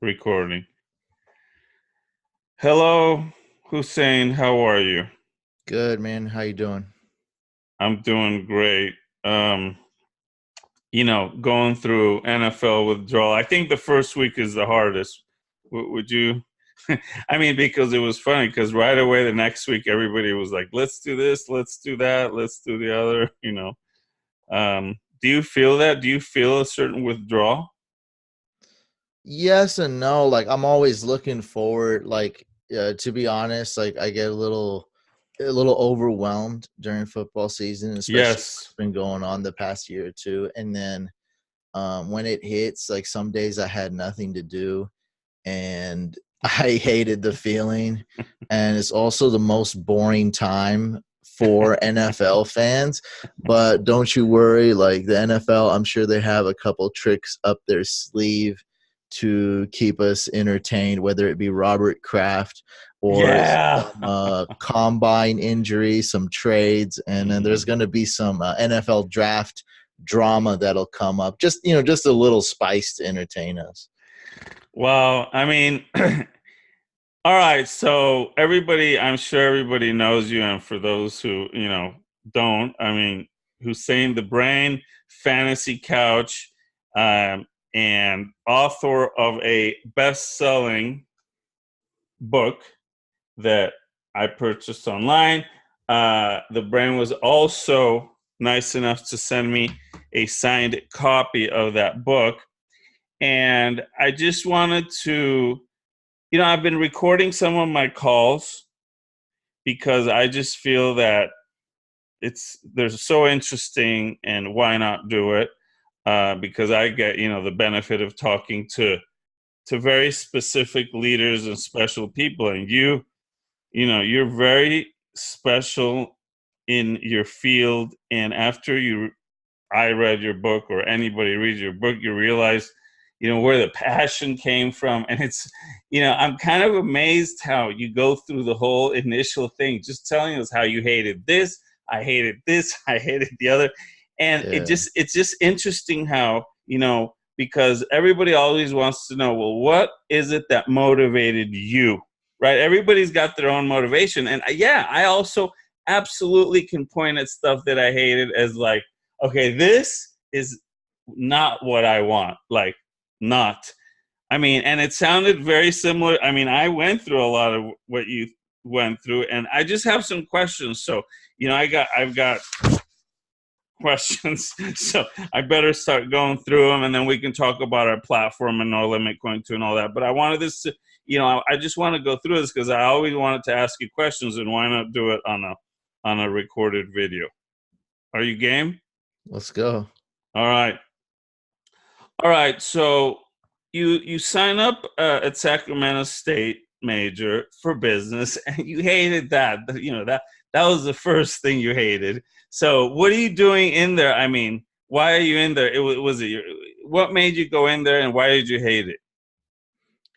Recording. Hello, Huseyin. How are you? Good, man. How you doing? I'm doing great. Um, Going through NFL withdrawal. I think the first week is the hardest. Would you? I mean, because it was funny. Because right away the next week, everybody was like, "Let's do this. Let's do that. Let's do the other." Do you feel that? Do you feel a certain withdrawal? Yes and no. Like I'm always looking forward. To be honest, like I get a little overwhelmed during football season, especially Yes. what's been going on the past year or two. And then when it hits, like some days I had nothing to do, and I hated the feeling. And it's also the most boring time for NFL fans. But don't you worry, like the NFL, I'm sure they have a couple tricks up their sleeve to keep us entertained, whether it be Robert Kraft or Yeah. some combine injury, some trades, and then there's Mhm. going to be some NFL draft drama that'll come up. Just a little spice to entertain us. Well, I mean, all right. So everybody, I'm sure everybody knows you, and for those who don't, I mean, Hussein the Brain, Fantasy Couch, and author of a best-selling book that I purchased online. The Brain was also nice enough to send me a signed copy of that book, and I just wanted to, I've been recording some of my calls because I just feel that they're so interesting, and why not do it? Because I get the benefit of talking to very specific leaders and special people, and you're very special in your field. And after I read your book, or anybody reads your book, you realize, where the passion came from. And I'm kind of amazed how you go through the whole initial thing, just telling us how you hated this, I hated the other. And Yeah. it's just interesting how, because everybody always wants to know, well, what is it that motivated you? Right? Everybody's got their own motivation. And yeah, I also absolutely can point at stuff that I hated as like, okay, this is not what I want. Like, not. I mean, and it sounded very similar. I mean, I went through a lot of what you went through, and I just have some questions. So, I've got questions. So I better start going through them, and then we can talk about our platform and NoLimitCoin too and all that. But I wanted this to, I just want to go through this because I always wanted to ask you questions, and why not do it on a recorded video? Are you game? Let's go. All right. All right. So you sign up at Sacramento State major for business, and you hated that. That was the first thing you hated. So what are you doing in there? I mean, why are you in there? What made you go in there, and why did you hate it?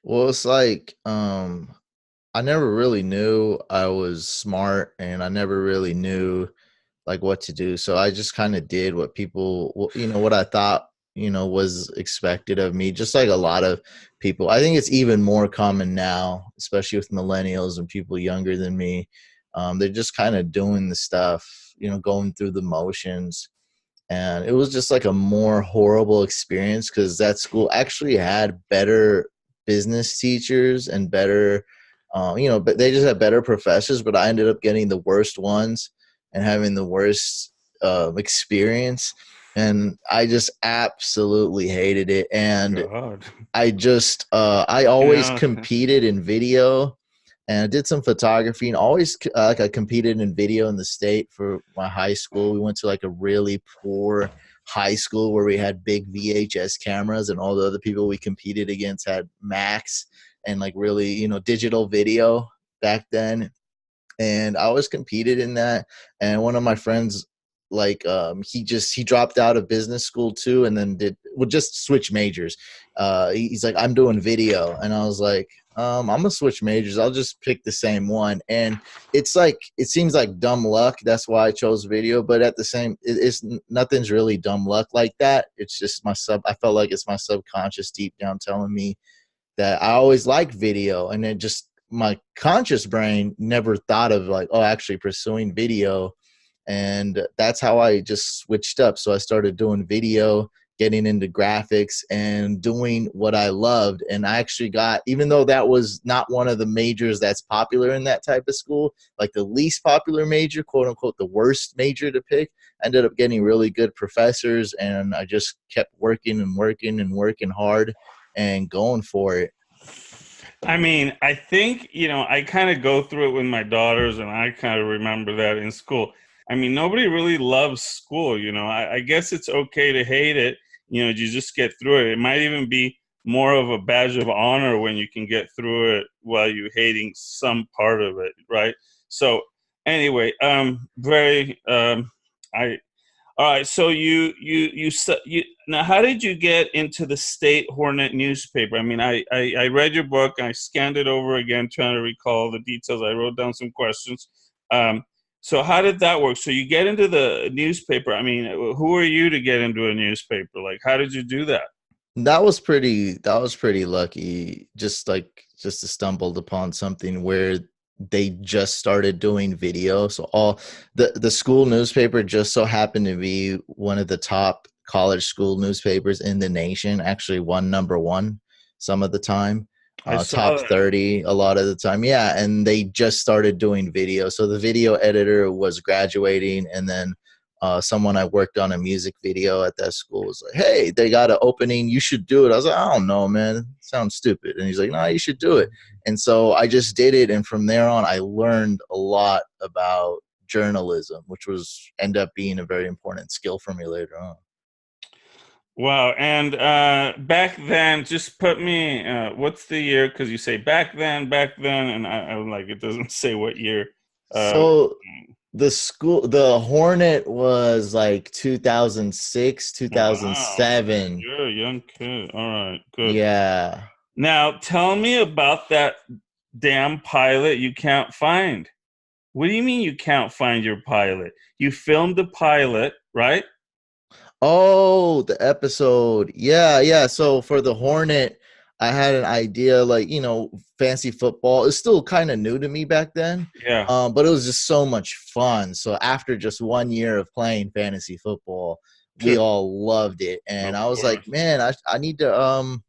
Well, it's like I never really knew I was smart, and I never really knew like what to do. So I just kind of did what what I thought, was expected of me, just like a lot of people. I think it's even more common now, especially with millennials and people younger than me. They're just kind of doing the stuff, going through the motions. And it was just like a more horrible experience because that school actually had better business teachers and better, but they just had better professors. But I ended up getting the worst ones and having the worst experience. And I just absolutely hated it. And God. I always Yeah. competed in video, and I did some photography, and always like I competed in video in the state for my high school. We went to like a really poor high school where we had big VHS cameras, and all the other people we competed against had Max and like really, digital video back then. And I always competed in that. And one of my friends, like he dropped out of business school too, and then just switch majors. He's like, I'm doing video, and I was like, I'm gonna switch majors. I'll just pick the same one. And it's like, it seems like dumb luck. That's why I chose video. But at the same, it's nothing's really dumb luck like that. It's just I felt like it's my subconscious deep down telling me that I always liked video, and then just my conscious brain never thought of like, oh, actually pursuing video. And that's how I just switched up. So I started doing video, getting into graphics, and doing what I loved. And I actually got, even though that was not one of the majors that's popular in that type of school, like the least popular major, quote unquote, the worst major to pick, I ended up getting really good professors, and I just kept working and working and working hard and going for it. I mean, I think, I kind of go through it with my daughters, and I kind of remember that in school. I mean, nobody really loves school, I guess it's okay to hate it, you just get through it. It might even be more of a badge of honor when you can get through it while you're hating some part of it, right? So anyway, very, I, all right, so you now. How did you get into the State Hornet newspaper? I mean, I read your book. I scanned it over again, trying to recall the details. I wrote down some questions. So how did that work? So you get into the newspaper. I mean, who are you to get into a newspaper? Like, how did you do that? That was pretty lucky. Just to stumbled upon something where they just started doing video. So all the school newspaper just so happened to be one of the top college school newspapers in the nation. Actually, won number one some of the time, I saw top that. 30 a lot of the time. Yeah, and they just started doing video. So the video editor was graduating, and then someone I worked on a music video at that school was like, "Hey, they got an opening. You should do it." I was like, "I don't know, man. It sounds stupid." And he's like, "No, you should do it." And so I just did it, and from there on, I learned a lot about journalism, which was end up being a very important skill for me later on. Wow. And back then, just put me. What's the year? Because you say back then, and I'm like, it doesn't say what year. Uh, So the Hornet was like 2006, wow, 2007. you're a young kid. All right, good. Yeah. Now tell me about that damn pilot you can't find. What do you mean you can't find your pilot? You filmed the pilot, right? Oh, the episode. Yeah, yeah. So for the Hornet, I had an idea, like, fancy football is still kind of new to me back then. Yeah, But it was just so much fun. So after just 1 year of playing fantasy football, we all loved it. And of I was like, course. man, I need to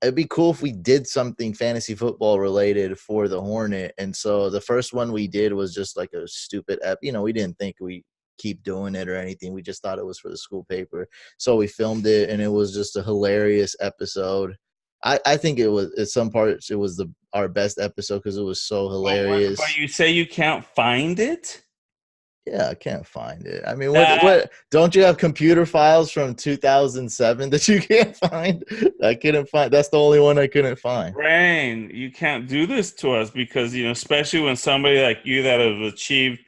it'd be cool if we did something fantasy football related for the Hornet. And so the first one we did was just like a stupid we didn't think we keep doing it or anything. We just thought it was for the school paper. So we filmed it, and it was just a hilarious episode. I think it was, at some parts it was our best episode because it was so But hilarious. you say you can't find it? Yeah, I can't find it. I mean, That what don't you have computer files from 2007 that you can't find? I couldn't find. That's the only one I couldn't find. brain, you can't do this to us because, especially when somebody like you that has achieved,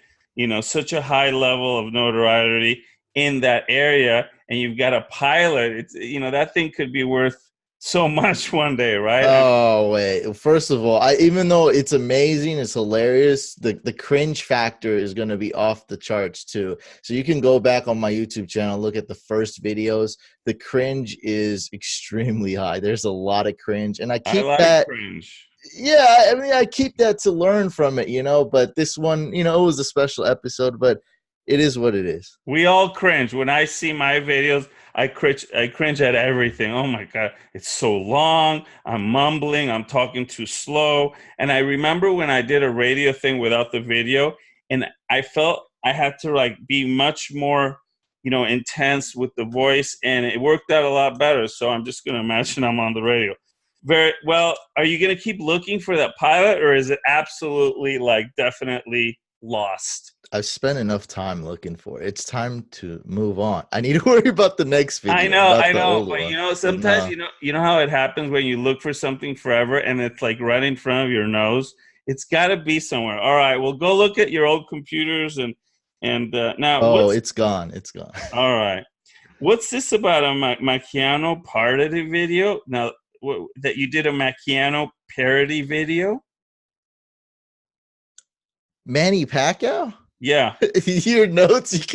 such a high level of notoriety in that area, and you've got a pilot, it's, that thing could be worth so much one day, right? Oh wait! First of all, even though it's amazing, it's hilarious. The cringe factor is going to be off the charts too. So you can go back on my YouTube channel, look at the first videos. The cringe is extremely high. There's a lot of cringe, and I I keep like that. cringe. Yeah, I mean, I keep that to learn from it, But this one, it was a special episode, but it is what it is. We all cringe when I see my videos. I cringe. I cringe at everything. Oh my god, it's so long. I'm mumbling. I'm talking too slow. And I remember when I did a radio thing without the video, and I felt I had to like be much more, intense with the voice, and it worked out a lot better. So I'm just gonna imagine I'm on the radio. Very well. Are you gonna keep looking for that pilot, or is it absolutely like definitely lost? I've spent enough time looking for it. It's time to move on. I need to worry about the next video, not I the know, old but one. But sometimes no. you know how it happens when you look for something forever and it's like right in front of your nose. It's got to be somewhere. All right, well, go look at your old computers and now Oh, what's it's gone. It's gone. all right? What's this about a Macchiano parody video? Now that you did a Macchiano parody video? Manny Pacquiao? Yeah. Your notes,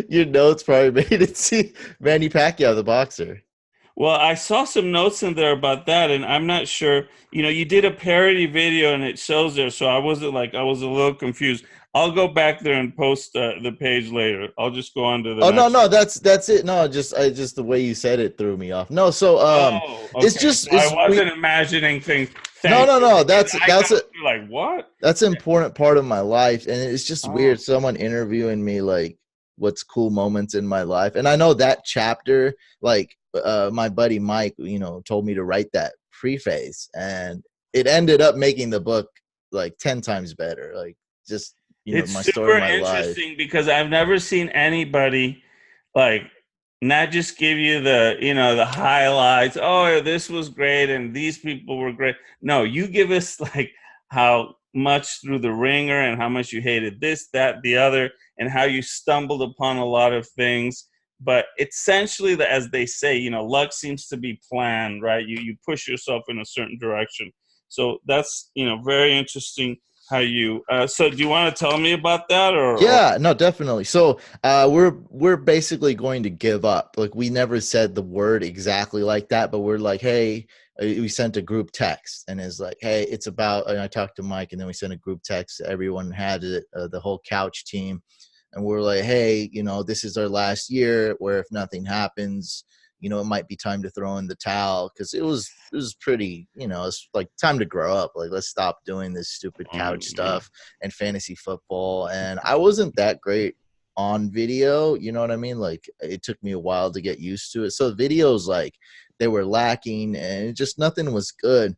your notes probably made it see Manny Pacquiao, the boxer. Well, I saw some notes in there about that, and I'm not sure. You know, you did a parody video, and it shows there, so I wasn't like I was a little confused. I'll go back there and post the page later. I'll just go on to the Oh no, next no, one. that's it. No, just the way you said it threw me off. No, so Oh, it's okay. just So I it's we wasn't imagining things. no, Thank no, you, no. because That's I got that's a like what? that's an important part of my life, and it's just weird. Oh, Someone interviewing me like what's cool moments in my life, and I know that chapter. Like my buddy Mike, told me to write that preface, and it ended up making the book like 10 times better. Like just it's my story of super my life. interesting because I've never seen anybody like not just give you the the highlights. Oh, this was great and these people were great. No, you give us like how much through the ringer and how much you hated this, that, the other, and how you stumbled upon a lot of things. But essentially, as they say, luck seems to be planned, right? You push yourself in a certain direction. So that's very interesting how you so do you want to tell me about that or Yeah, no, definitely. So we're basically going to give up. Like we never said the word exactly like that, but we're like, hey, we sent a group text and it's like, hey, it's about. And I talked to Mike, and then we sent a group text. Everyone had it, the whole couch team, and we're like, hey, this is our last year. Where if nothing happens, it might be time to throw in the towel because it was pretty. It's like time to grow up. Like let's stop doing this stupid oh, couch yeah. stuff and fantasy football. And I wasn't that great on video, you know what I mean? Like it took me a while to get used to it. So videos like they were lacking and just nothing was good.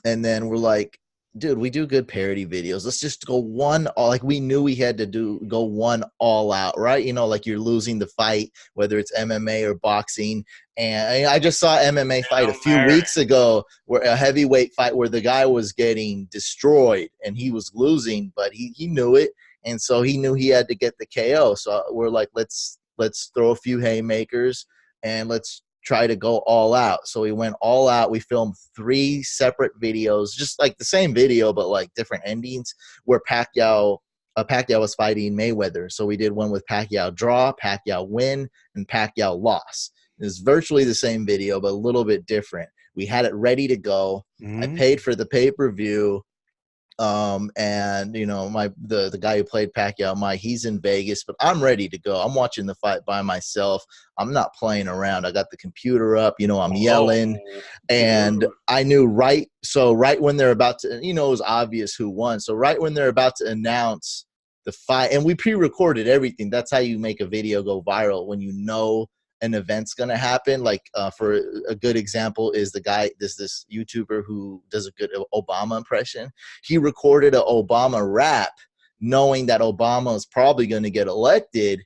And then we're like, dude, we do good parody videos. Let's just go one all, like we knew we had to go one all out, right? Like you're losing the fight, whether it's MMA or boxing. And I just saw MMA fight a Hail few Mary. weeks ago, where a heavyweight fight where the guy was getting destroyed and he was losing, but he knew it, and so he knew he had to get the KO. So we're like, let's throw a few haymakers and let's try to go all out. So we went all out. We filmed 3 separate videos, just like the same video, but like different endings, where Pacquiao was fighting Mayweather. So we did one with Pacquiao draw, Pacquiao win, and Pacquiao loss. It's virtually the same video, but a little bit different. We had it ready to go. I Mhm. paid for the pay-per-view, and the guy who played Pacquiao, Mike, he's in Vegas, but I'm ready to go. I'm watching the fight by myself. I'm not playing around. I got the computer up, I'm yelling, Oh, and dude. I knew right when they're about to, it was obvious who won. So right when they're about to announce the fight, and we pre-recorded everything. That's how you make a video go viral, when an event's gonna happen. Like for a good example is the guy, this YouTuber who does a good Obama impression. He recorded an Obama rap, knowing that Obama is probably going to get elected,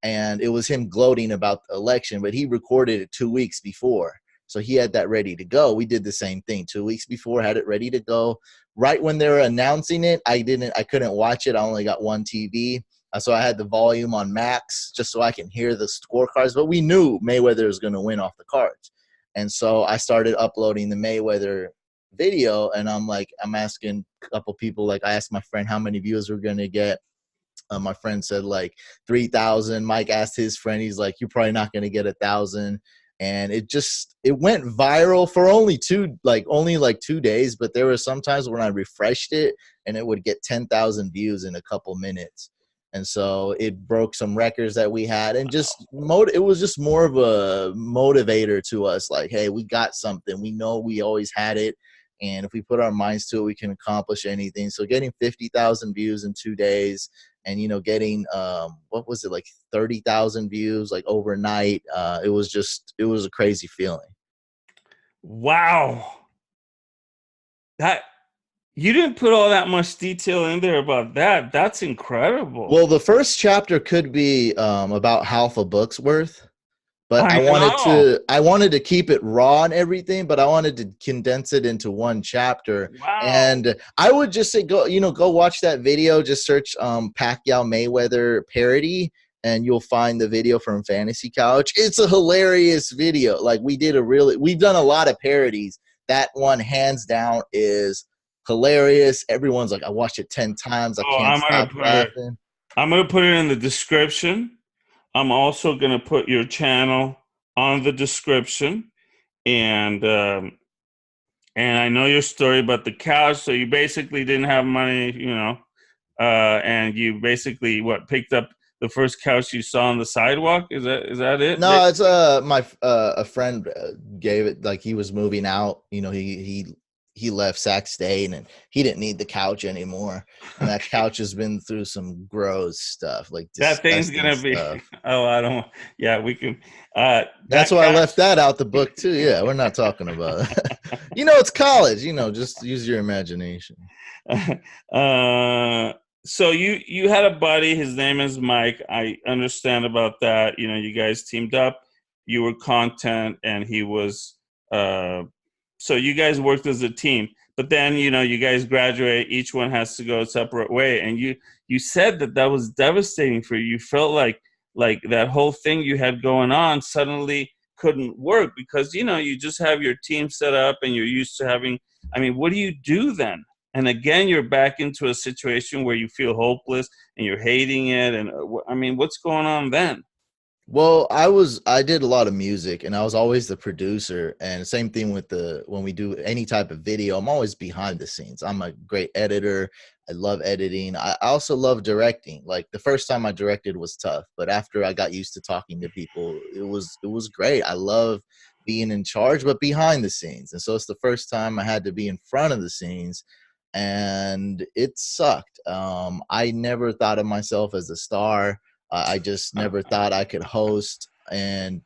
and it was him gloating about the election. But he recorded it 2 weeks before, so he had that ready to go. We did the same thing 2 weeks before, had it ready to go. Right when they were announcing it, I couldn't watch it. I only got one TV. So I had the volume on max just so I can hear the scorecards. But we knew Mayweather was going to win off the cards. And so I started uploading the Mayweather video, and I'm asking a couple people, like I asked my friend how many views we're going to get. My friend said like 3,000. Mike asked his friend, he's like, you're probably not going to get 1,000. And it went viral for only like 2 days, but there were some times when I refreshed it and it would get 10,000 views in a couple minutes. And so it broke some records that we had, and it was just more of a motivator to us, like, hey, we got something. We know we always had it, and if we put our minds to it, we can accomplish anything. So getting 50,000 views in 2 days, and getting what was it, like 30,000 views like overnight, it was a crazy feeling. Wow. That you didn't put all that much detail in there about that. That's incredible. Well, the first chapter could be about half a book's worth, but I I wanted know. to I wanted to keep it raw and everything, but I wanted to condense it into one chapter. Wow. And I would just say go watch that video. Just search Pacquiao Mayweather parody, and you'll find the video from Fantasy Couch. It's a hilarious video. Like we've done a lot of parodies. That one hands down is hilarious. Everyone's like, I watched it 10 times. I Oh, can't stop laughing. I'm gonna put it in the description. I'm also gonna put your channel on the description. and and I know your story about the couch. So you basically didn't have money, and you basically picked up the first couch you saw on the sidewalk. Is that it? No, it's my a friend gave it, like he was moving out. He left Sac State and he didn't need the couch anymore. And that Okay. couch has been through some gross stuff, like That thing's disgusting gonna be. stuff. Oh, I don't. Yeah, we can. That's That why I left that out the couch. book too. Yeah, we're not talking about it. It's college. Just use your imagination. uh, so you had a buddy. His name is Mike. I understand about that. You guys teamed up. You were content, and he was. So you guys worked as a team. But then you guys graduate. Each one has to go a separate way. And you said that was devastating for you. You felt like that whole thing you had going on suddenly couldn't work because you just have your team set up and you're used to having. I mean, what do you do then? And again, you're back into a situation where you feel hopeless and you're hating it. And I mean, what's going on then? Well, I did a lot of music and I was always the producer, and same thing with when we do any type of video, I'm always behind the scenes. I'm a great editor. I love editing. I also love directing. Like the first time I directed was tough, but after I got used to talking to people, it was great. I love being in charge but behind the scenes. And so it's the first time I had to be in front of the scenes, and it sucked. I never thought of myself as a star. I just never thought I could host, and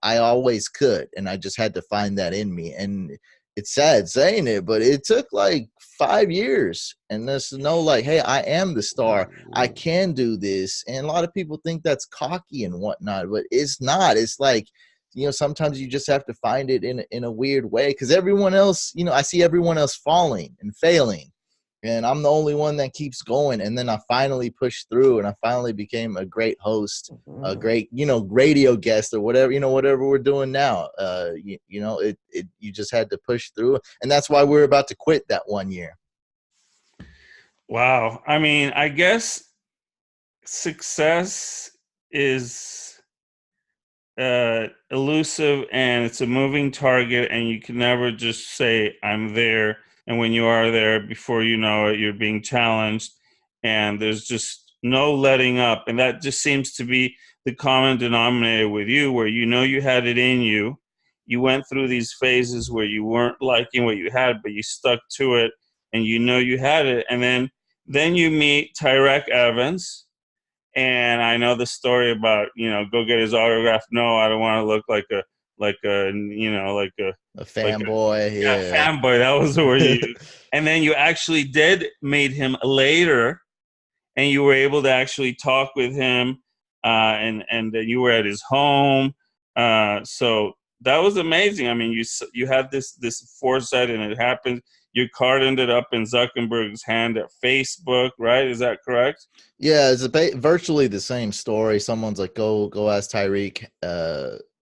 I always could, and I just had to find that in me. And it's sad saying it, but it took like 5 years, and there's no like, hey, I am the star. I can do this, and a lot of people think that's cocky and whatnot, but it's not. It's like, sometimes you just have to find it in a weird way, because everyone else, I see everyone else falling and failing, and I'm the only one that keeps going. And then I finally pushed through, and I finally became a great host, a great, radio guest, or whatever, whatever we're doing now. You just had to push through, and that's why we're about to quit that 1 year. Wow. I mean, I guess success is elusive and it's a moving target, and you can never just say I'm there. And when you are there, before you know it, you're being challenged, and there's just no letting up. And that just seems to be the common denominator with you, where you had it in you. You went through these phases where you weren't liking what you had, but you stuck to it, and you had it. And then you meet Tyrek Evans, and I know the story about go get his autograph. No, I don't want to look like a A like a fanboy, yeah, yeah. fanboy. That was the word you used. And then you actually did meet him later, and you were able to actually talk with him, and you were at his home. So that was amazing. I mean, you had this foresight, and it happened. Your card ended up in Zuckerberg's hand at Facebook, right? Is that correct? Yeah, it's virtually the same story. Someone's like, go ask Tyreek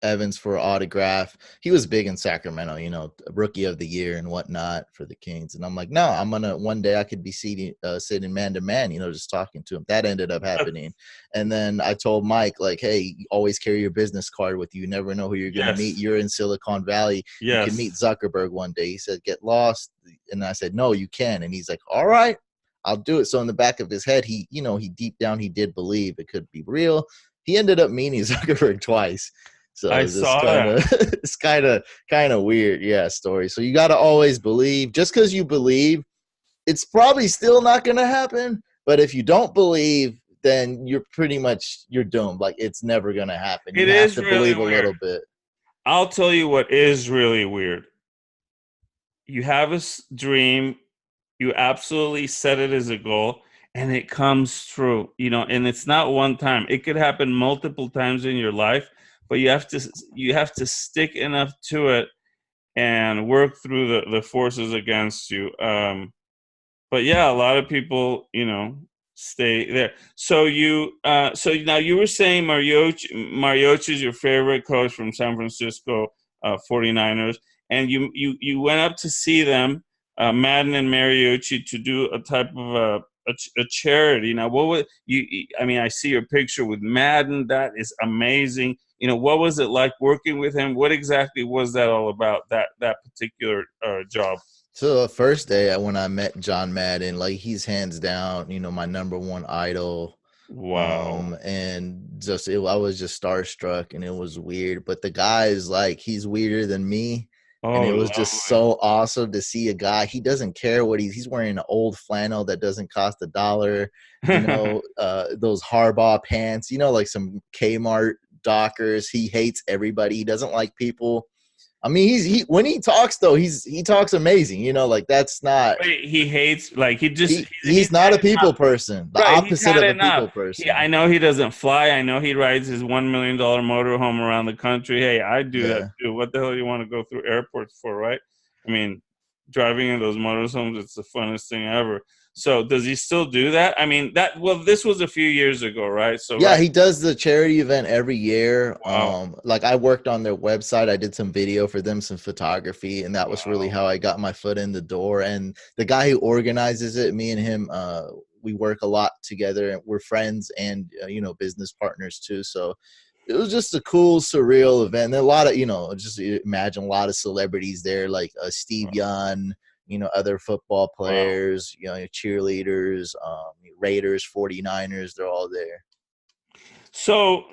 Evans for an autograph. He was big in Sacramento, rookie of the year and whatnot for the Kings. And I'm like, no, I'm gonna, one day I could be sitting man to man, just talking to him. That ended up happening. And then I told Mike, like, hey, always carry your business card with you. You never know who you're gonna meet. Yes. You're in Silicon Valley. You can meet Yes. Zuckerberg one day. He said, get lost. And I said, no, you can. And he's like, all right, I'll do it. So in the back of his head, he deep down, he did believe it could be real. He ended up meeting Zuckerberg twice. So I it's just saw that. it's kind of weird, yeah, story. So you got to always believe. Just because you believe, it's probably still not going to happen. But if you don't believe, then you're doomed. Like it's never going to happen. You It have is to really believe a weird. little bit. I'll tell you what is really weird. You have a dream, you absolutely set it as a goal, and it comes true, and it's not one time. It could happen multiple times in your life, but you have to stick enough to it and work through the forces against you. But yeah, a lot of people, stay there. So now you were saying Mariochi is your favorite coach from San Francisco 49ers, and you went up to see them, Madden and Mariucci, to do a type of a charity. Now, what would you? I mean, I see your picture with Madden. That is amazing. what was it like working with him? What exactly was that all about? That particular job? So the first day when I met John Madden, like he's hands down, my number one idol. Wow. And I was just starstruck, and it was weird. But the guy is like, he's weirder than me. And Oh, it was just lovely. so awesome to see a guy. He doesn't care what he's wearing an old flannel that doesn't cost $1. Those Harbaugh pants, like some Kmart Dockers. He hates everybody. He doesn't like people. I mean, he when he talks though, he talks amazing. Like that's not Wait, he hates like he's he's not a people person. The right. He's opposite had of a enough. people person. I know he doesn't fly. I know he rides his $1 million motorhome around the country. Hey, I do that Yeah. too. What the hell do you want to go through airports for, right? I mean, driving in those motorhomes, it's the funnest thing ever. So, does he still do that? I mean, this was a few years ago, right? So, Yeah, right. he does the charity event every year. Wow. Like I worked on their website. I did some video for them, some photography, and that was really Wow. how I got my foot in the door. And the guy who organizes it, me and him, we work a lot together, and we're friends and business partners too. So it was just a cool, surreal event. And a lot of, just imagine a lot of celebrities there, like Steve Young, other football Wow. players, cheerleaders, Raiders, 49ers, they're all there. So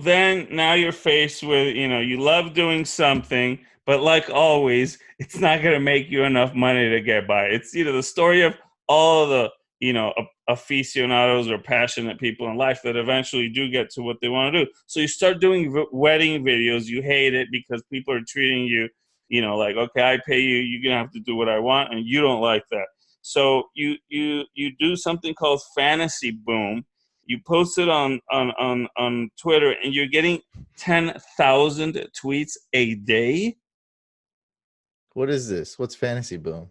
then now you're faced with, you love doing something, but like always, it's not going to make you enough money to get by. It's, the story of all of the, aficionados or passionate people in life that eventually do get to what they want to do. So you start doing wedding videos. You hate it because people are treating you, like, okay, I pay you, you're going to have to do what I want. And you don't like that. So you do something called Fantasy Boom. You post it on Twitter, and you're getting 10,000 tweets a day. What is this? What's Fantasy Boom?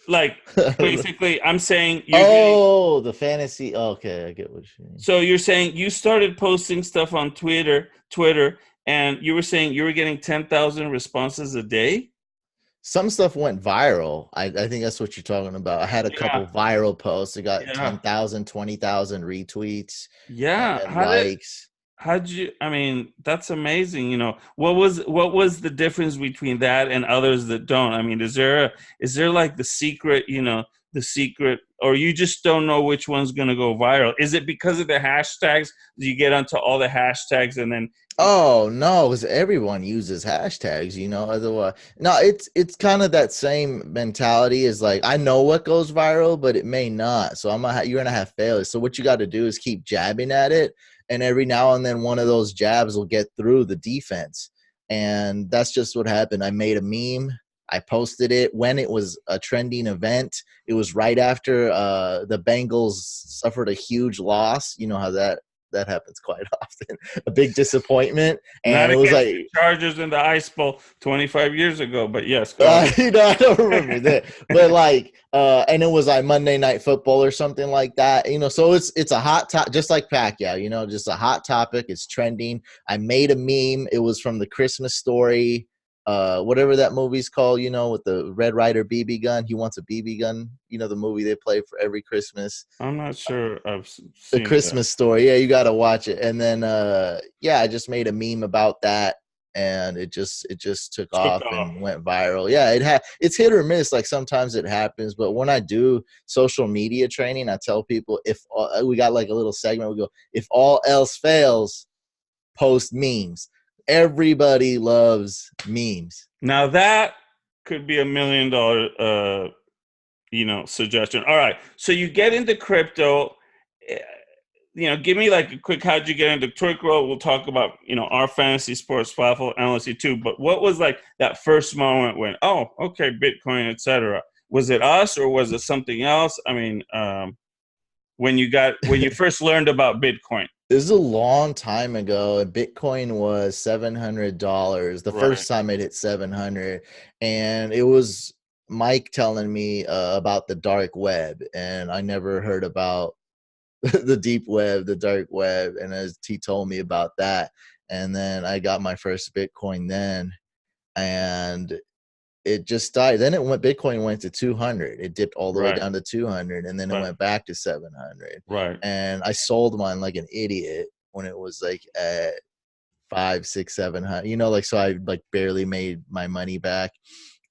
Like basically, I'm saying you're getting. Oh, the fantasy. Okay, I get what you mean. So you're saying you started posting stuff on Twitter, and you were saying you were getting 10,000 responses a day. Some stuff went viral. I think that's what you're talking about. I had a Yeah, couple viral posts. It got yeah, 10,000, 20,000 retweets yeah. and likes. How'd you? I mean, that's amazing. What was the difference between that and others that don't? I mean, is there like the secret, or you just don't know which one's going to go viral? Is it because of the hashtags? Do you get onto all the hashtags and then? Oh no, because everyone uses hashtags, Otherwise, no, it's kind of that same mentality. Is like, I know what goes viral, but it may not. So you're gonna have failures. So what you got to do is keep jabbing at it, and every now and then one of those jabs will get through the defense. And that's just what happened. I made a meme. I posted it when it was a trending event. It was right after the Bengals suffered a huge loss. You know how that happens quite often. A big disappointment, Not and it was against the like, Chargers in the Ice Bowl 25 years ago, but yes, go I don't remember that, but like, and it was like Monday Night Football or something like that, So it's a hot topic, just like Pacquiao, just a hot topic. It's trending. I made a meme. It was from the Christmas Story, whatever that movie's called, with the Red Ryder BB gun. He wants a BB gun. The movie they play for every Christmas. I'm not sure I've The seen that. Christmas Story. Yeah, you got to watch it. And then yeah, I just made a meme about that, and it just took Took off off. and went viral. Yeah, it's hit or miss. Like sometimes it happens, but when I do social media training, I tell people, if we got like a little segment, we go, if all else fails, post memes. Everybody loves memes. Now that could be $1 million suggestion. All right. So you get into crypto. eh, Give me like a quick, how'd you get into crypto? We'll talk about, our fantasy sports platform analysis too. But what was like that first moment when, oh, okay, Bitcoin, etc. Was it us or was it something else? I mean, when you first learned about Bitcoin. This is a long time ago, and Bitcoin was $700. The Right. first time it hit 700, and it was Mike telling me about the dark web, and I never heard about the deep web, the dark web, and as he told me about that, and then I got my first Bitcoin then, and it just died. Then Bitcoin went to 200. It dipped all the way Right. down to 200, and then it Right. went back to 700. Right. And I sold mine like an idiot when it was like at five, six, 700, like, so I like barely made my money back.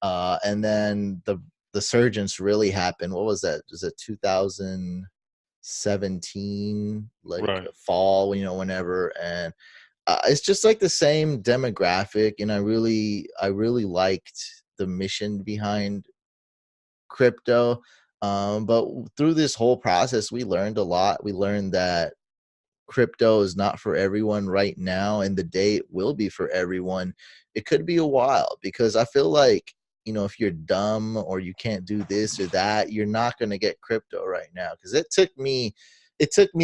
And then the surgence really happened. What was that? Was it 2017, like Right. fall, whenever. And it's just like the same demographic. And I really liked the mission behind crypto. But through this whole process, we learned a lot. We learned that crypto is not for everyone right now, and the day it will be for everyone, it could be a while, because I feel like, if you're dumb or you can't do this or that, you're not going to get crypto right now. Because it took me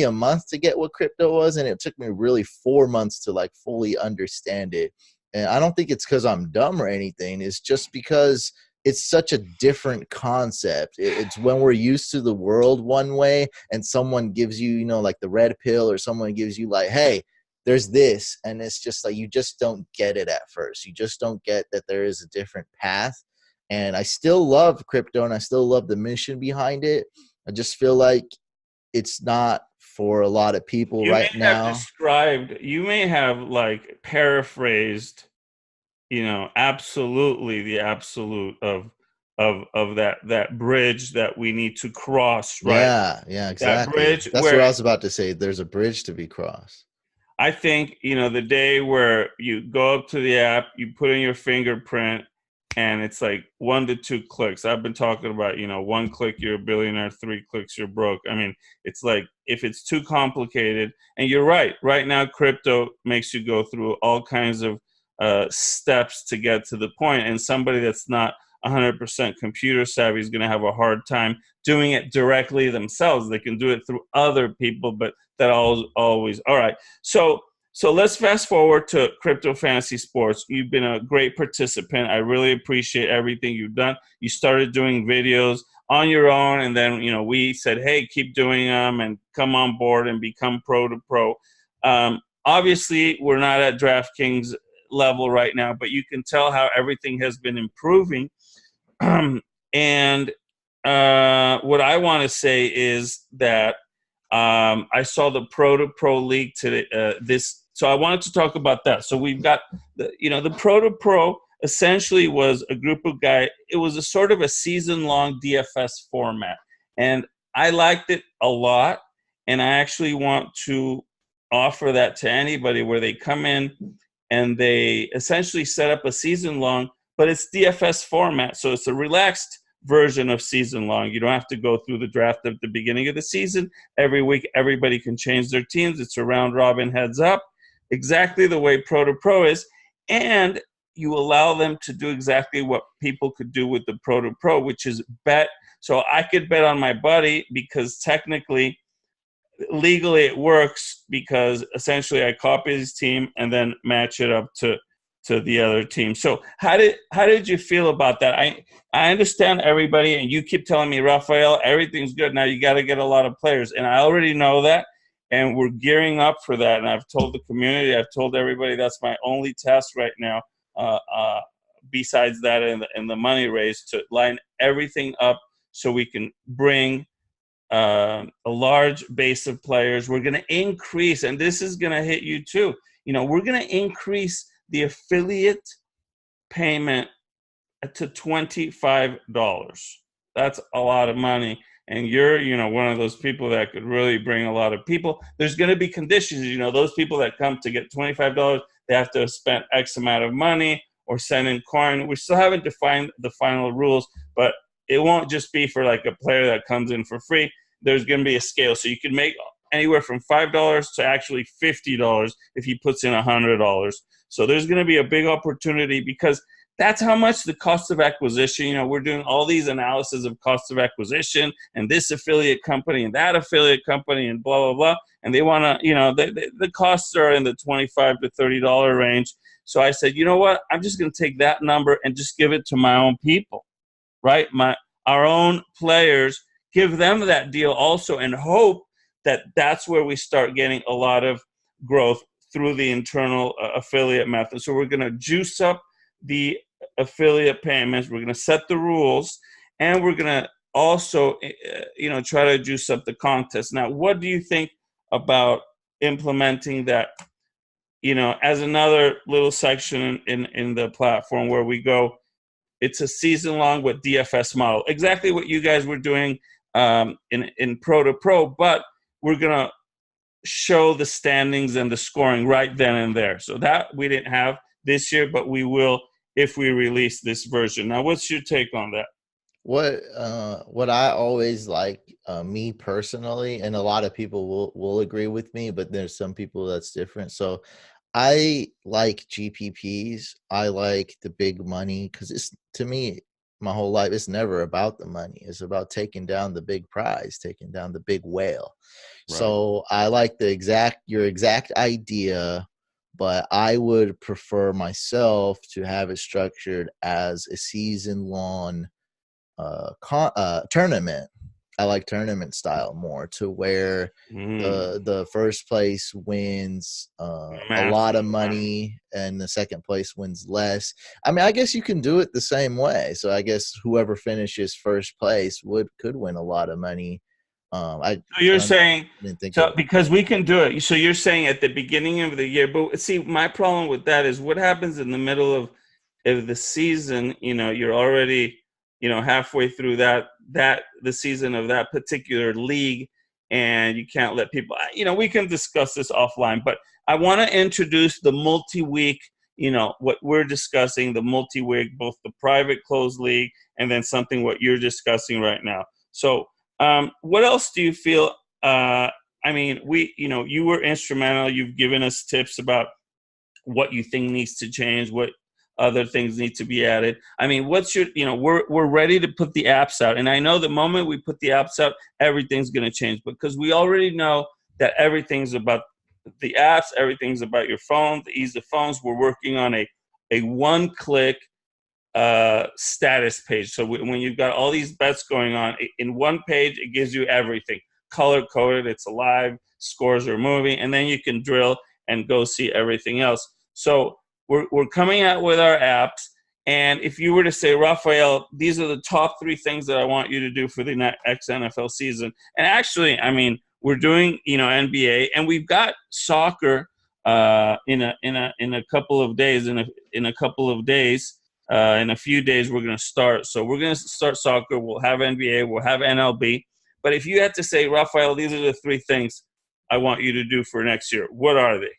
a month to get what crypto was, and it took me really 4 months to like fully understand it. And I don't think it's because I'm dumb or anything. It's just because it's such a different concept. It's when we're used to the world one way, and someone gives you, like the red pill, or someone gives you like, hey, there's this, and it's just like, you just don't get it at first. You just don't get that there is a different path. And I still love crypto, and I still love the mission behind it. I just feel like it's not for a lot of people You right may have now. described, you may have like paraphrased, absolutely the absolute of that bridge that we need to cross, right? Yeah, yeah, That exactly. bridge That's what I where was about to say. There's a bridge to be crossed. I think, the day where you go up to the app, you put in your fingerprint, and it's like 1 to 2 clicks. I've been talking about, 1 click, you're a billionaire, 3 clicks, you're broke. I mean, it's like, if it's too complicated, and you're right, right now, crypto makes you go through all kinds of steps to get to the point. And somebody that's not 100% computer savvy is going to have a hard time doing it directly themselves. They can do it through other people, but that always all right. So let's fast forward to Crypto Fantasy Sports. You've been a great participant. I really appreciate everything you've done. You started doing videos on your own, and then we said, hey, keep doing them and come on board and become pro to pro. Obviously, we're not at DraftKings level right now, but you can tell how everything has been improving. And what I want to say is that I saw the Pro to Pro League today. So I wanted to talk about that. So we've got the Pro to Pro essentially was a group of guys. It was a sort of a season-long DFS format, and I liked it a lot. And I actually want to offer that to anybody, where they come in and they essentially set up a season-long, but it's DFS format, so it's a relaxed version of season long. You don't have to go through the draft at the beginning of the season. Every week, everybody can change their teams. It's a round robin, heads up, exactly the way Pro to Pro is. And you allow them to do exactly what people could do with the Pro to Pro, which is bet. So I could bet on my buddy, because technically, legally it works, because essentially I copy his team and then match it up to the other team. So how did you feel about that? I understand everybody, and you keep telling me, Rafael, everything's good. Now you got to get a lot of players, and I already know that, and we're gearing up for that. And I've told the community, I've told everybody, that's my only task right now. Besides that, and the money raise, to line everything up so we can bring a large base of players. We're going to increase, and this is going to hit you too. We're going to increase the affiliate payment to $25. That's a lot of money. And you're, one of those people that could really bring a lot of people. There's going to be conditions. Those people that come to get $25, they have to have spent X amount of money or send in coin. We still haven't defined the final rules, but it won't just be for like a player that comes in for free. There's going to be a scale. So you can make anywhere from $5 to actually $50 if he puts in $100. So there's going to be a big opportunity, because that's how much the cost of acquisition. We're doing all these analysis of cost of acquisition, and this affiliate company and that affiliate company and blah, blah, blah. And they want to, the costs are in the $25 to $30 range. So I said, you know what? I'm just going to take that number and just give it to my own people, right? Our own players, give them that deal also, and hope that that's where we start getting a lot of growth through the internal affiliate method. So we're going to juice up the affiliate payments. We're going to set the rules, and we're going to also, try to juice up the contest. Now, what do you think about implementing that as another little section in the platform where we go, it's a season long with DFS model, exactly what you guys were doing in pro to pro, but we're gonna show the standings and the scoring right then and there. So that we didn't have this year, but we will if we release this version. Now, what's your take on that? What I always like, me personally, and a lot of people will agree with me, but there's some people that's different. So I like GPPs. I like the big money because it's, to me, my whole life, it's never about the money. It's about taking down the big prize, taking down the big whale. Right. So I like your exact idea, but I would prefer myself to have it structured as a season long tournament. I like tournament style more, to where the first place wins a lot Massive of money and the second place wins less. I mean, I guess you can do it the same way. So I guess whoever finishes first place could win a lot of money. So you're I don't know. saying, I didn't think so of. because we can do it. So you're saying at the beginning of the year, but see, my problem with that is what happens in the middle of the season. You're already, halfway through that the season of that particular league, and you can't let people. We can discuss this offline, but I want to introduce the multi-week. What we're discussing, the multi-week, both the private closed league and then something what you're discussing right now. So what else do you feel? You were instrumental. You've given us tips about what you think needs to change, what other things need to be added. What's your, we're ready to put the apps out. And I know the moment we put the apps out, everything's going to change because we already know that everything's about the apps, everything's about your phone, the ease of phones. We're working on a one-click status page. So when you've got all these bets going on in one page, it gives you everything color coded. It's alive. Scores are moving, and then you can drill and go see everything else. So we're coming out with our apps. And if you were to say, Rafael, these are the top 3 things that I want you to do for the next NFL season. And actually, we're doing NBA, and we've got soccer in a couple of days. In a few days, we're going to start. So we're going to start soccer. We'll have NBA. We'll have MLB. But if you had to say, Rafael, these are the 3 things I want you to do for next year, what are they?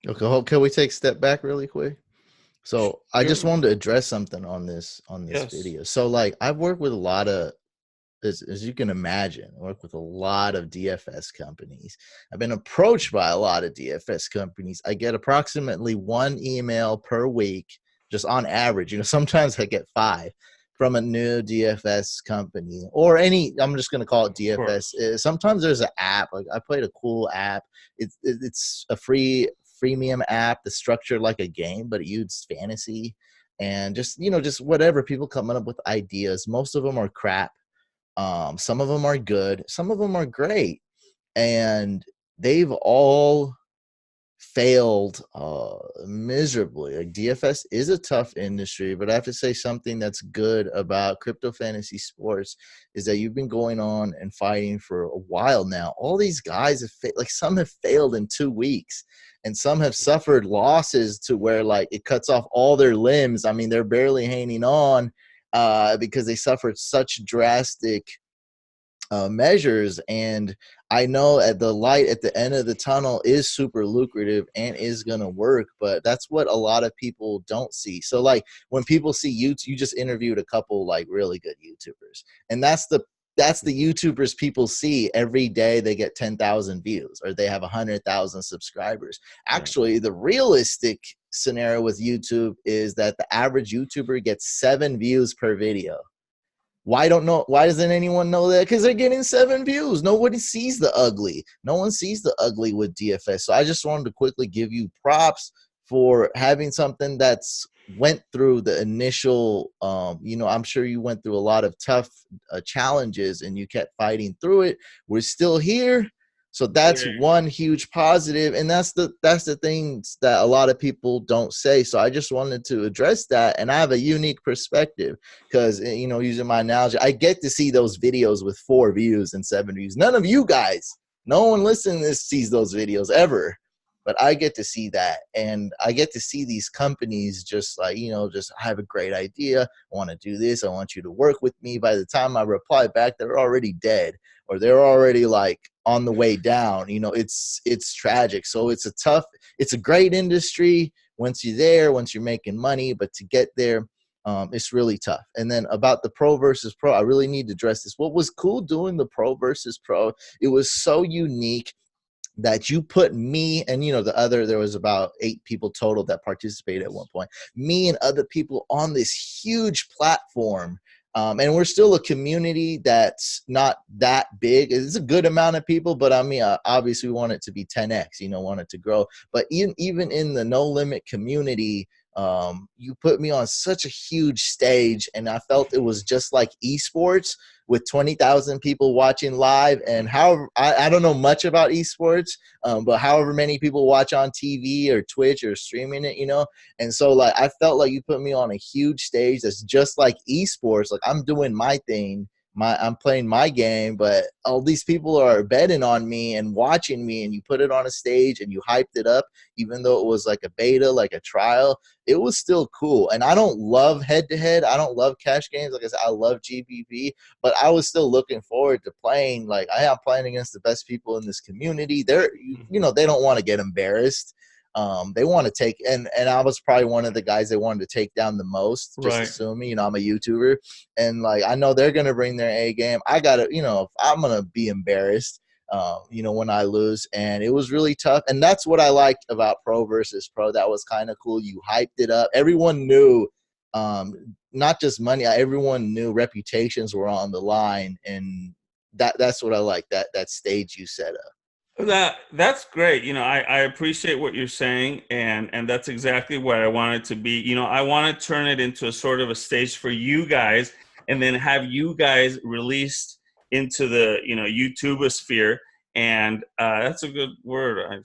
Okay, can we take a step back really quick? So I just Sure. wanted to address something on this Yes. video. So like, I've worked with a lot of, as you can imagine, I work with a lot of DFS companies. I've been approached by a lot of DFS companies. I get approximately 1 email per week, just on average. Sometimes I get 5 from a new DFS company or any. I'm just going to call it Of DFS. course. Sometimes there's an app. Like, I played a cool app. It's a freemium app that's structured like a game, but it uses fantasy and just whatever, people coming up with ideas. Most of them are crap. Some of them are good, some of them are great, and they've all failed miserably. Like, DFS is a tough industry, but I have to say something that's good about crypto fantasy sports is that you've been going on and fighting for a while now. All these guys have like, some have failed in 2 weeks, and some have suffered losses to where, like, it cuts off all their limbs. They're barely hanging on because they suffered such drastic measures. And I know at the light at the end of the tunnel is super lucrative and is going to work, but that's what a lot of people don't see. So like, when people see you just interviewed a couple like really good YouTubers, and that's the YouTubers people see every day. They get 10,000 views or they have 100,000 subscribers. Right. Actually, the realistic scenario with YouTube is that the average YouTuber gets 7 views per video. Why doesn't anyone know that? Because they're getting 7 views. Nobody sees the ugly. No one sees the ugly with DFS. So I just wanted to quickly give you props for having something that's went through the initial, I'm sure you went through a lot of tough challenges and you kept fighting through it. We're still here. So that's Yeah. one huge positive, and that's the things that a lot of people don't say. So I just wanted to address that, and I have a unique perspective because, using my analogy, I get to see those videos with 4 views and 7 views. None of you guys, no one listening to this sees those videos ever. but I get to see that, and I get to see these companies just like, just I have a great idea, I want to do this, I want you to work with me. By the time I reply back, they're already dead, or they're already like on the way down. It's tragic. So it's a great industry once you're there, once you're making money, but to get there, it's really tough. And then about the pro versus pro, I really need to address this. What was cool doing the pro versus pro, it was so unique that you put me and there was about 8 people total that participated at one point, me and other people on this huge platform. And we're still a community that's not that big. It's a good amount of people, but I mean, obviously we want it to be 10x, want it to grow. But even in the No Limit community, you put me on such a huge stage, and I felt it was just like esports with 20,000 people watching live. And however, I don't know much about esports, but however many people watch on TV or Twitch or streaming it, and so like I felt like you put me on a huge stage that's just like esports. Like I'm doing my thing, I'm playing my game, but all these people are betting on me and watching me, and you put it on a stage and you hyped it up, even though it was like a beta, like a trial. It was still cool. And I don't love head to head. I don't love cash games. Like I said, I love GPP, but I was still looking forward to playing. Like I am playing against the best people in this community. They don't want to get embarrassed. They want to take, and I was probably one of the guys they wanted to take down the most, just Right. assuming, I'm a YouTuber, and like I know they're gonna bring their A game. I gotta, I'm gonna be embarrassed, when I lose. And it was really tough. And that's what I liked about pro versus pro. That was kind of cool. You hyped it up. Everyone knew, not just money. Everyone knew reputations were on the line, and that's what I like. That stage you set up. That's great. I appreciate what you're saying, and that's exactly what I want it to be. I want to turn it into a sort of a stage for you guys, and then have you guys released into the YouTubeosphere, and that's a good word.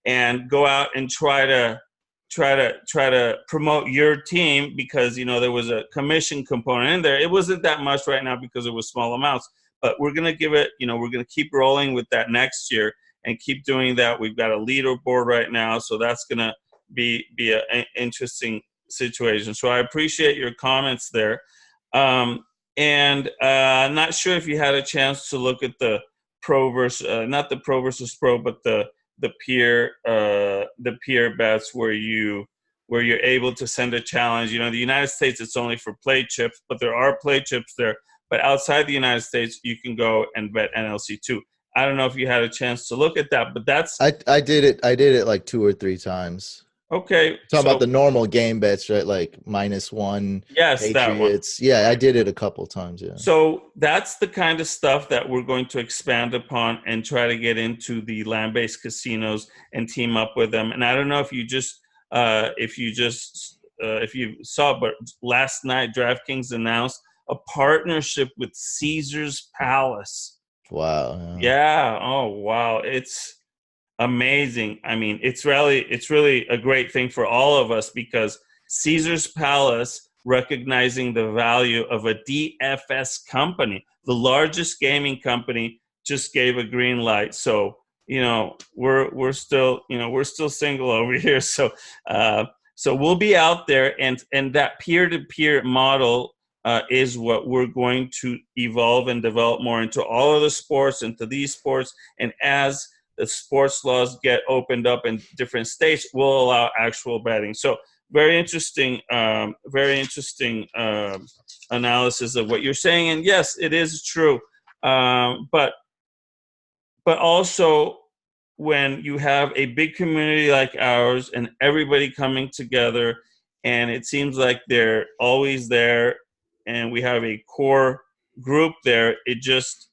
And go out and try to promote your team, because there was a commission component in there. It wasn't that much right now because it was small amounts, but we're gonna give it. We're gonna keep rolling with that next year and keep doing that. We've got a leaderboard right now, so that's going to be an interesting situation. So I appreciate your comments there. And not sure if you had a chance to look at the pro versus, not the pro versus pro, but the peer bets where you're able to send a challenge. The United States, it's only for play chips, but there are play chips there. But outside the United States, you can go and bet NLC too. I don't know if you had a chance to look at that, but that's I did it. I did it like 2 or 3 times. okay. Talking about So the normal game bets, right? Like -1 yes, that one. Patriots. Yeah, I Right. did it a couple times. Yeah. So that's the kind of stuff that we're going to expand upon and try to get into the land-based casinos and team up with them. And I don't know if you saw, but last night DraftKings announced a partnership with Caesar's Palace. Wow. Yeah. Yeah. Oh, wow. It's amazing. I mean, it's really a great thing for all of us, because Caesar's Palace, recognizing the value of a DFS company, the largest gaming company, just gave a green light. So we're still single over here. So we'll be out there, and that peer-to-peer model is what we're going to evolve and develop more into all of the sports, into these sports. And as the sports laws get opened up in different states, will allow actual betting. So very interesting analysis of what you're saying. And yes, it is true. But also, when you have a big community like ours and everybody coming together, and it seems like they're always there, and we have a core group there, it just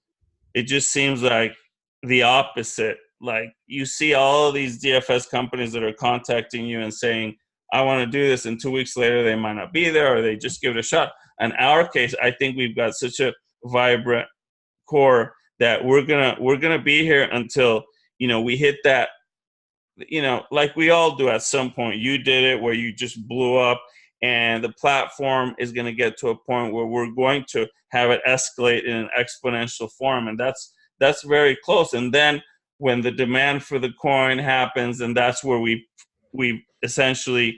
seems like the opposite. Like, you see all of these DFS companies that are contacting you and saying, I want to do this, and 2 weeks later they might not be there, or they just give it a shot. In our case, I think we've got such a vibrant core that we're gonna be here until we hit that, like we all do at some point. You did it, where you just blew up, and the platform is going to get to a point where we're going to have it escalate in an exponential form, and that's very close. And then when the demand for the coin happens, and that's where we essentially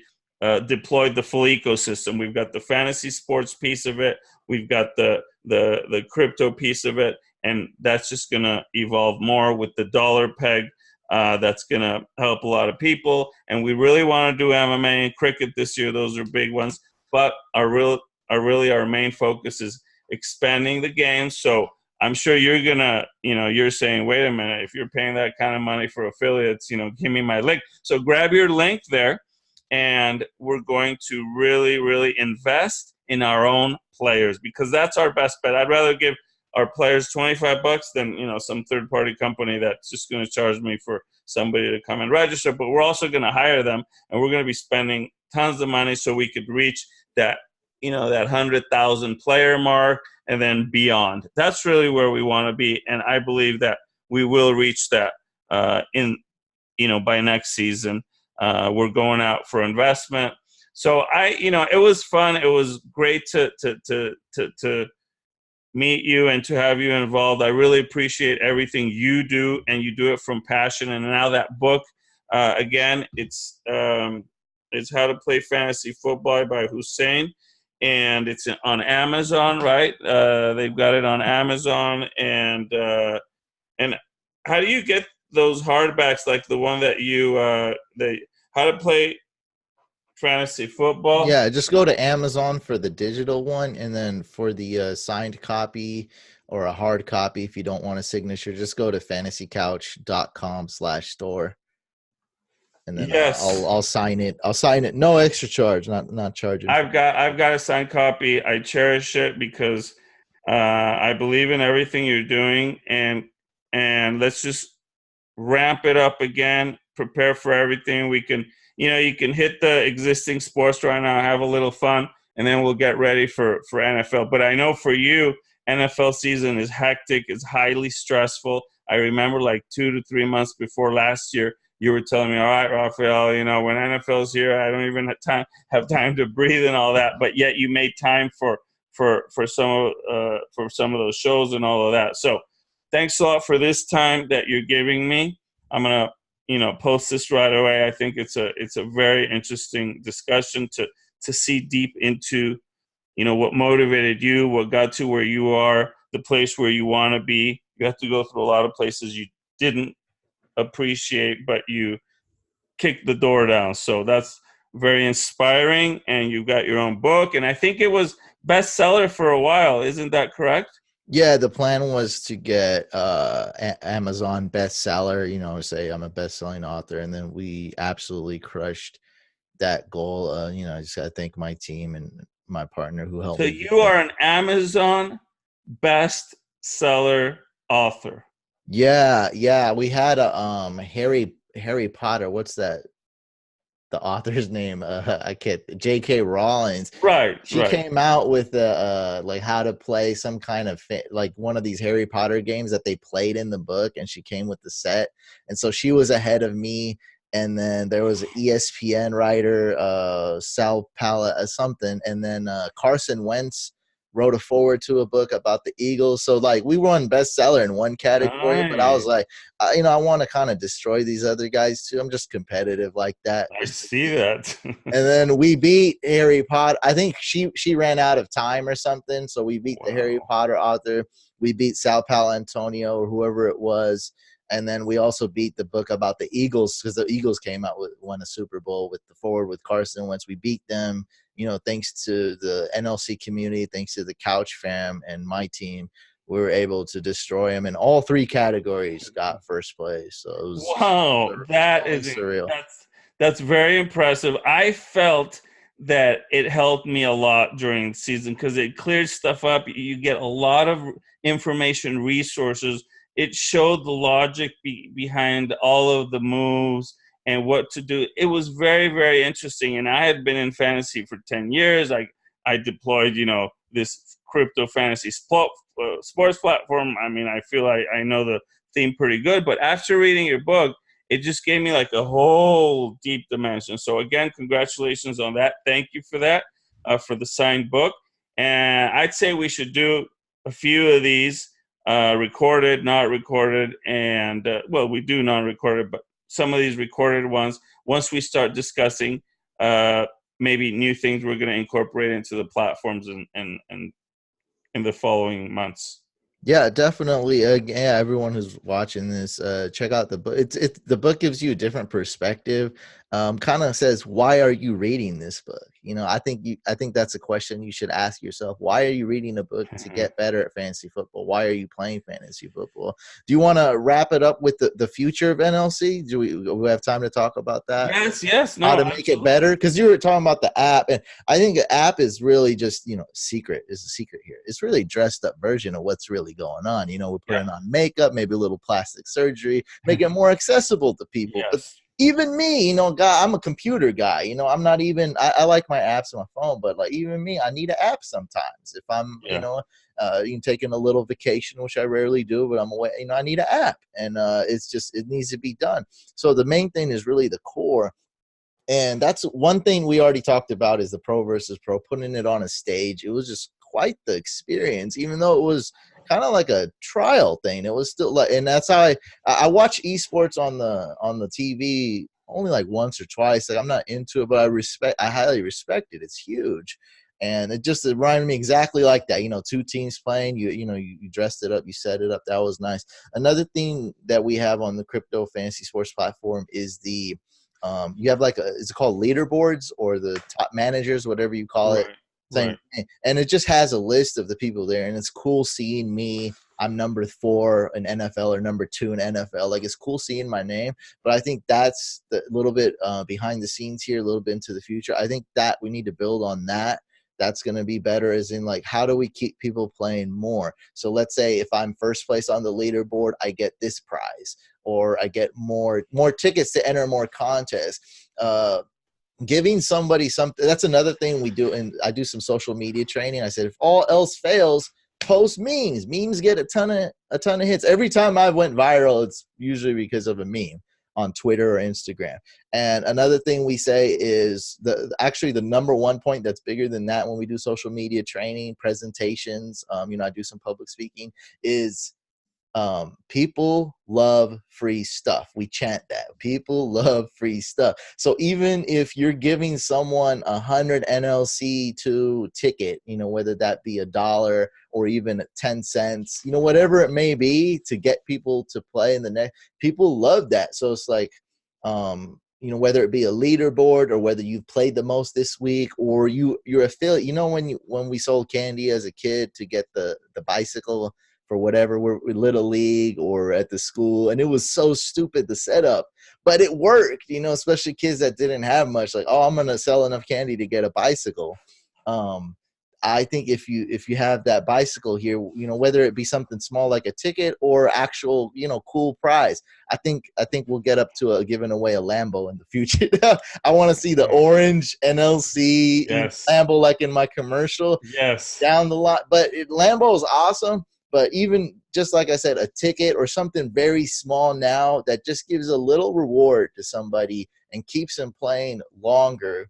deployed the full ecosystem. We've got the fantasy sports piece of it, we've got the crypto piece of it, and that's just going to evolve more with the dollar peg. That's going to help a lot of people, and we really want to do MMA and cricket this year. Those are big ones, but our main focus is expanding the game. So I'm sure you're gonna, you're saying, wait a minute, if you're paying that kind of money for affiliates, give me my link. So grab your link there, and we're going to really, really invest in our own players, because that's our best bet. I'd rather give our players $25 than, some third party company that's just going to charge me for somebody to come and register. But we're also going to hire them, and we're going to be spending tons of money so we could reach that, that 100,000 player mark and then beyond. That's really where we want to be, and I believe that we will reach that by next season. We're going out for investment. So it was fun. It was great to meet you and to have you involved. I really appreciate everything you do, and you do it from passion. And now that book, again, it's How to Play Fantasy Football by Huseyin, and it's on Amazon, right? They've got it on Amazon, and how do you get those hardbacks like the one that How to Play Fantasy Football? Yeah, just go to Amazon for the digital one, and then for the signed copy or a hard copy, if you don't want a signature, just go to fantasycouch.com/store, and then Yes. I'll sign it. I'll sign it, no extra charge, not charging. I've got a signed copy. I cherish it because I believe in everything you're doing, and let's just ramp it up again. Prepare for everything. We can, you can hit the existing sports right now, have a little fun, and then we'll get ready for NFL. But I know for you, NFL season is hectic. It's highly stressful. I remember like 2 to 3 months before last year, you were telling me, all right, Rafael, when NFL's here, I don't even have time to breathe and all that. But yet you made time for some of those shows and all of that. So thanks a lot for this time that you're giving me. I'm gonna, post this right away. I think it's a very interesting discussion to see deep into, what motivated you, what got to where you are, the place where you want to be. You have to go through a lot of places you didn't appreciate, but you kicked the door down. So that's very inspiring. And you've got your own book, and I think it was bestseller for a while. Isn't that correct? Yeah, the plan was to get Amazon bestseller, say I'm a best-selling author, and then we absolutely crushed that goal. I just gotta thank my team and my partner who helped So me get you that. are an Amazon bestseller author. Yeah, we had a Harry Potter, what's that? The author's name, I can't, J.K. Rowling. Right. She came out with like how to play some kind of like one of these Harry Potter games that they played in the book, and she came with the set, and so she was ahead of me. And then there was an ESPN writer, Sal Pala something, and then Carson Wentz wrote a forward to a book about the Eagles. So like we won bestseller in one category, but I was Nice. like, I want to kind of destroy these other guys too. I'm just competitive like that. I see that. And then we beat Harry Potter. I think she ran out of time or something, so we beat the Harry Wow. Potter author. We beat Sal Palantonio or whoever it was, and then we also beat the book about the Eagles, because the Eagles came out with won a Super Bowl with the forward with Carson Wentz. We beat them, thanks to the NLC community, thanks to the Couch fam and my team. We were able to destroy them in all three categories. Got first place, so it was Wow, surreal. that's very impressive. I felt that it helped me a lot during the season because it cleared stuff up. You get a lot of information, resources. It showed the logic behind all of the moves and what to do. It was very, very interesting. And I had been in fantasy for 10 years. I deployed, this crypto fantasy sports platform. I mean, I feel like I know the theme pretty good. But after reading your book, it just gave me like a whole deep dimension. So again, congratulations on that. Thank you for that, for the signed book. And I'd say we should do a few of these recorded, not recorded, and well, we do non-recorded, but some of these recorded ones, once we start discussing maybe new things we're going to incorporate into the platforms and in the following months. Yeah, definitely. Yeah, everyone who's watching this, check out the book. The book gives you a different perspective. Kind of says, why are you reading this book? I think that's a question you should ask yourself. Why are you reading a book to get better at fantasy football? Why are you playing fantasy football? Do you want to wrap it up with the future of NLC? Do we have time to talk about that? Yes, How no, to make it absolutely. better, because you were talking about the app, and I think the app is really just secret is the secret here. It's really dressed up version of what's really going on. We're Yeah. putting on makeup, maybe a little plastic surgery, make it more accessible to people. But Yes. even me, guy, I'm a computer guy. I'm not even I like my apps on my phone, but like even me, I need an app sometimes if I'm Yeah. taking a little vacation, which I rarely do, but I'm away. I need an app, and it needs to be done. So the main thing is really the core. And that's one thing we already talked about, is the pro versus pro, putting it on a stage. It was just quite the experience, even though it was kind of like a trial thing. It was still like, and that's how I watch esports on the TV only like once or twice. Like, I'm not into it, but I highly respect it. It's huge. And it reminded me exactly like that. Two teams playing. You dressed it up, you set it up. That was nice. Another thing that we have on the crypto fantasy sports platform is you have is it called leaderboards, or the top managers, whatever you call it, Right. same Right. thing. And it just has a list of the people there, and it's cool seeing me. I'm number 4 in NFL or number 2 in NFL. Like, it's cool seeing my name. But I think that's the little bit behind the scenes here, a little bit into the future. I think that we need to build on that. That's going to be better, as in, like, how do we keep people playing more? So let's say if I'm first place on the leaderboard, I get this prize, or I get more tickets to enter more contests. Giving somebody something. That's another thing we do, and I do some social media training. I said, if all else fails, post memes. Memes get a ton of hits. Every time I went viral, it's usually because of a meme on Twitter or Instagram. And another thing we say is actually the number one point that's bigger than that when we do social media training, presentations, I do some public speaking, is people love free stuff. We chant that. People love free stuff. So even if you're giving someone 100 NLC to ticket, whether that be $1 or even 10 cents, whatever it may be, to get people to play in the next, people love that. So it's like, whether it be a leaderboard, or whether you've played the most this week, or you're affiliate. When we sold candy as a kid to get the bicycle for whatever, we're little league or at the school, and it was so stupid, the setup, but it worked, especially kids that didn't have much, like, oh, I'm gonna sell enough candy to get a bicycle. I think if you have that bicycle here, whether it be something small like a ticket or actual, cool prize, I think we'll get up to giving away a Lambo in the future. I want to see the orange NLC Yes. Lambo, like in my commercial, Yes. down the line. But Lambo is awesome. But even just like I said, a ticket or something very small now that just gives a little reward to somebody and keeps them playing longer,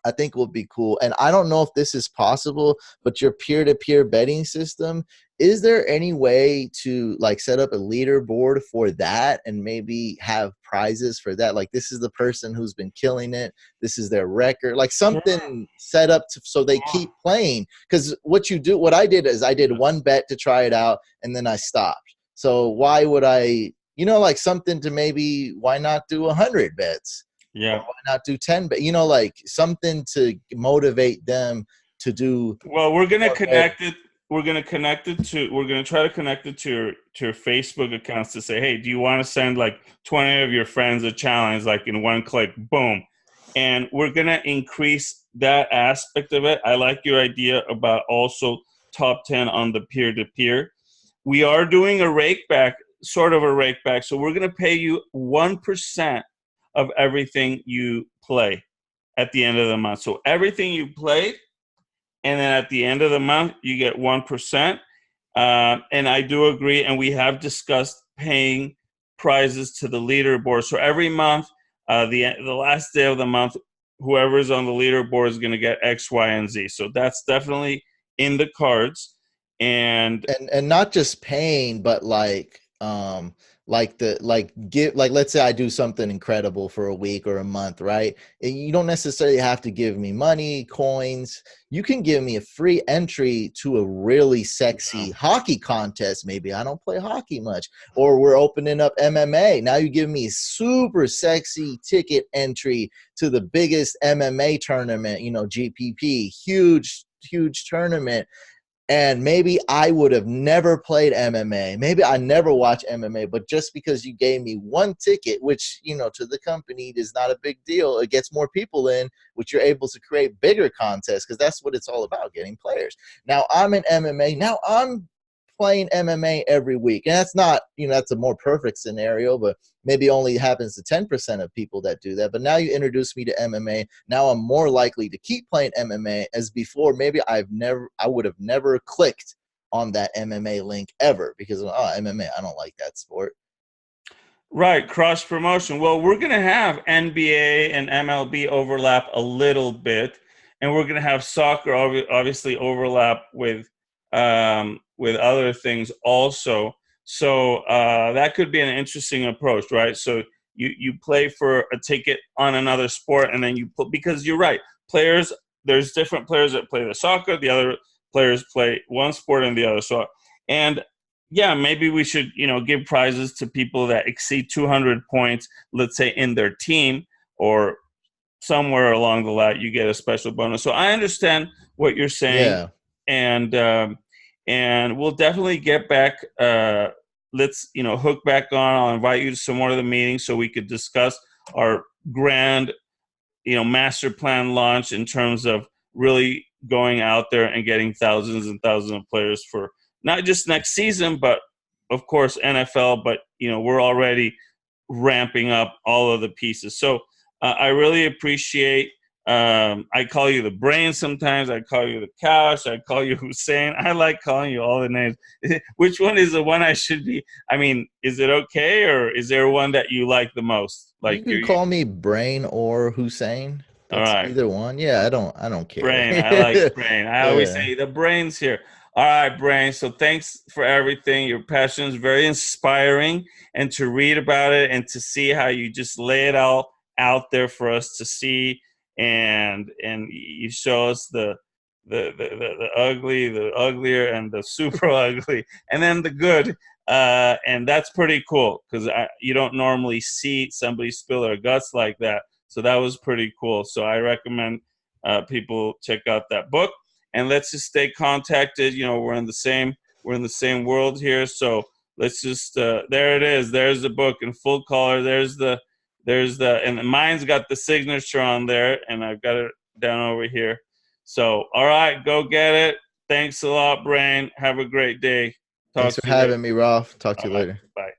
I think will be cool. And I don't know if this is possible, but your peer-to-peer betting system, is there any way to like set up a leaderboard for that and maybe have prizes for that? Like, this is the person who's been killing it. This is their record, like something set up so they keep playing. Because what I did is I did one bet to try it out, and then I stopped. So why would I, like something to maybe, why not do 100 bets? Or Yeah. why not do 10? But like something to motivate them to do Well, we're gonna more betting. connect it. We're gonna connect it to. We're gonna try to connect it to your Facebook accounts to say, hey, do you want to send like 20 of your friends a challenge, like in one click, boom, and we're gonna increase that aspect of it. I like your idea about also top 10 on the peer to peer. We are doing a rake back, sort of a rake back. So we're gonna pay you 1% of everything you play at the end of the month. So everything you played, and then at the end of the month you get 1%. And I do agree, and we have discussed paying prizes to the leaderboard. So every month, the last day of the month, whoever's on the leaderboard is going to get X, Y, and Z. So that's definitely in the cards. And And not just paying, but like let's say I do something incredible for a week or a month, right? And you don't necessarily have to give me money, coins. You can give me a free entry to a really sexy hockey contest. Maybe I don't play hockey much, or we're opening up MMA. Now you give me super sexy ticket entry to the biggest MMA tournament, GPP, huge tournament. And maybe I would have never played MMA. Maybe I never watched MMA, but just because you gave me one ticket, which, to the company is not a big deal, it gets more people in, which you're able to create bigger contests, because that's what it's all about, getting players. Now I'm in MMA. Now I'm playing MMA every week. And that's not, that's a more perfect scenario, but maybe only happens to 10% of people that do that. But now you introduce me to MMA. Now I'm more likely to keep playing MMA, as before maybe I would have never clicked on that MMA link ever, because MMA, I don't like that sport. right, cross promotion. Well, we're going to have NBA and MLB overlap a little bit, and we're going to have soccer obviously overlap with other things also. So that could be an interesting approach, right? So you play for a ticket on another sport, and then you put, because you're right, players, there's different players that play the soccer, the other players play one sport and the other. So and yeah, maybe we should, give prizes to people that exceed 200 points, let's say in their team, or somewhere along the line, you get a special bonus. So I understand what you're saying, Yeah. and we'll definitely get back. Let's hook back on. I'll invite you to some more of the meetings so we could discuss our grand master plan launch in terms of really going out there and getting thousands and thousands of players for not just next season, but of course NFL. But we're already ramping up all of the pieces. So I really appreciate. I call you the brain sometimes. I call you the couch. I call you Huseyin. I like calling you all the names. Which one is the one I should be? I mean, is it okay, or is there one that you like the most? You Like can call me Brain or Hussein. all That's right. either one. Yeah, I don't care. Brain. I like brain. I always Yeah. say the brain's here. All right, brain. So thanks for everything. Your passion is very inspiring, and to read about it and to see how you just lay it all out there for us to see, and you show us the ugly, the uglier, and the super ugly, and then the good. And that's pretty cool, because you don't normally see somebody spill their guts like that. So that was pretty cool. So I recommend people check out that book, and let's just stay contacted. We're in the same world here, so let's just there it is. There's the book in full color. And mine's got the signature on there, and I've got it down over here. So all right, go get it. Thanks a lot, Brain. Have a great day. Thanks Talk for to you later. having me, Rolf. Talk to All you right, later. bye.